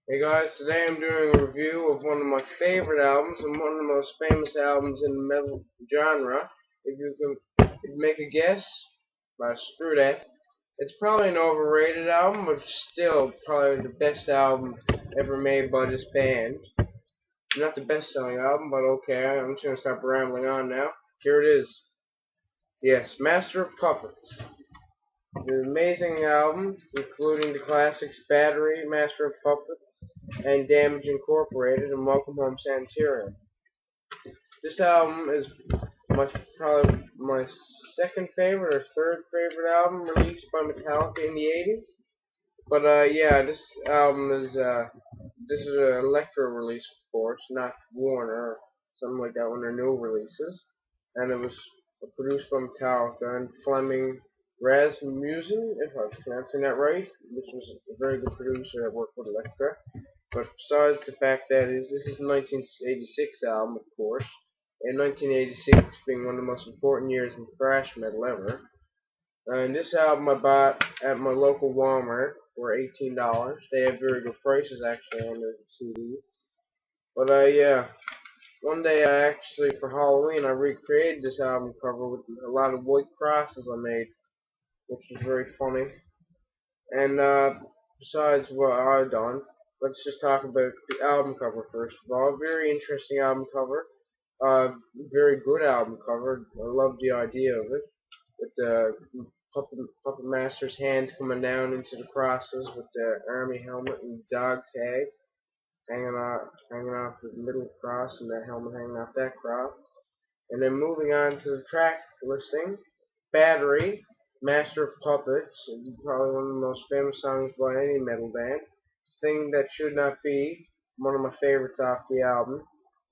Hey guys, today I'm doing a review of one of my favorite albums and one of the most famous albums in the metal genre. If you can make a guess, but screw that. It's probably an overrated album, but still probably the best album ever made by this band. Not the best selling album, but okay, I'm just gonna stop rambling on now. Here it is. Yes, Master of Puppets. The amazing album, including the classics Battery, Master of Puppets, and Damage Incorporated, and Welcome Home Sanitarium. This album is probably my second favorite or third favorite album released by Metallica in the 80s. But yeah, this album is this is an Electro release, of course, not Warner or something like that when they're new releases. And it was produced by Metallica and Fleming Rasmussen, if I'm pronouncing that right, which was a very good producer that worked with Elektra. But besides the fact that this is a 1986 album, of course, and 1986 being one of the most important years in thrash metal ever. And this album I bought at my local Walmart for $18. They have very good prices actually on the CD. But yeah, one day I actually for Halloween I recreated this album cover with a lot of white crosses I made, which was very funny. And besides what I've done, let's just talk about the album cover first of all. Very interesting album cover. Very good album cover. I love the idea of it, with the Puppet Master's hands coming down into the crosses with the army helmet and dog tag hanging off the middle cross and that helmet hanging off that cross. And then moving on to the track listing, Battery, Master of Puppets, probably one of the most famous songs by any metal band. Thing That Should Not Be, one of my favorites off the album.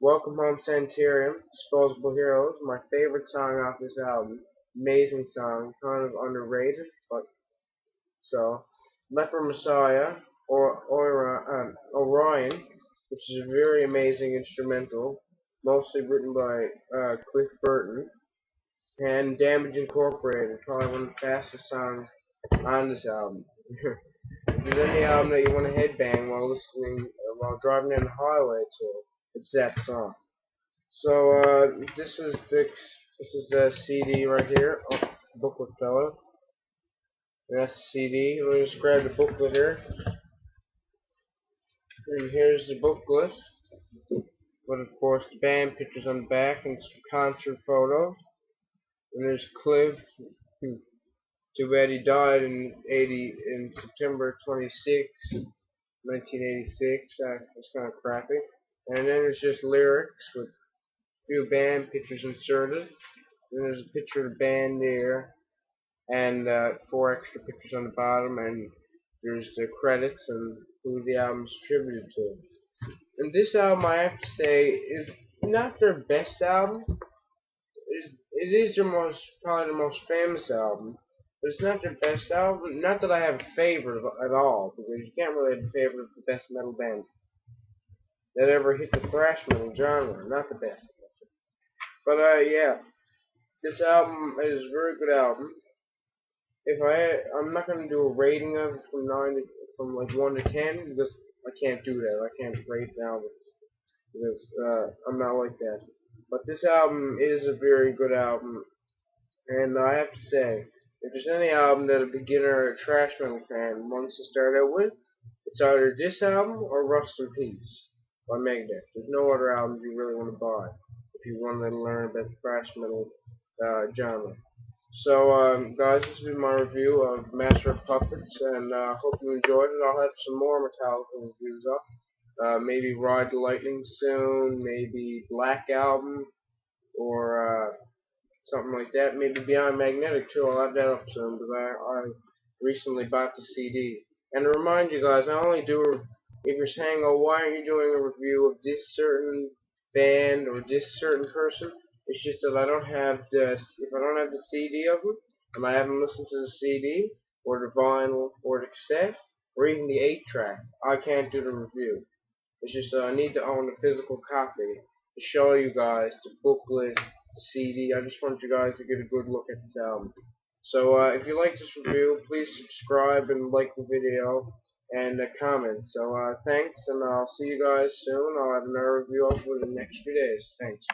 Welcome Home Sanitarium, Disposable Heroes, my favorite song off this album. Amazing song, kind of underrated, but so. Leper Messiah, or Orion, which is a very amazing instrumental, mostly written by Cliff Burton. And Damage Incorporated, probably one of the fastest songs on this album. If there's any album that you want to headbang while listening, while driving down the highway to, it's that song. So this is the CD right here. Oh, booklet fellow. And that's the CD. We'll just grab the booklet here. And here's the booklet. But of course the band pictures on the back and some concert photos. And there's Cliff. Too bad he died in September 26, 1986. That's kind of crappy. And then there's just lyrics with a few band pictures inserted. Then there's a picture of the band there, and 4 extra pictures on the bottom, and there's the credits and who the album's attributed to. And this album, I have to say, is not their best album. It is probably the most famous album. But it's not their best album. Not that I have a favorite at all, because you can't really have a favorite of the best metal band that ever hit the thrash metal genre. Not the best. But yeah, this album is a very good album. I'm not gonna do a rating of it from like 1 to 10 because I can't do that. I can't rate albums because I'm not like that. But this album is a very good album, and I have to say, if there's any album that a beginner or a thrash metal fan wants to start out with, it's either this album or Rust in Peace by Megadeth. There's no other albums you really want to buy if you want to learn about the thrash metal genre. So, guys, this has been my review of Master of Puppets, and hope you enjoyed it. I'll have some more Metallica reviews up. Maybe Ride the Lightning soon, maybe Black Album, or something like that. Maybe Beyond Magnetic too. I'll have that up soon because I recently bought the CD. And to remind you guys, I only do if you're saying, oh, why aren't you doing a review of this certain band or this certain person? It's just that I don't have if I don't have the CD of them, and I haven't listened to the CD or the vinyl or the cassette or even the 8-track, I can't do the review. It's just I need to own a physical copy to show you guys the booklet, the CD. I just want you guys to get a good look at this album. So if you like this review, please subscribe and like the video. and comments. So thanks, and I'll see you guys soon. I'll have another review up within the next few days. Thanks.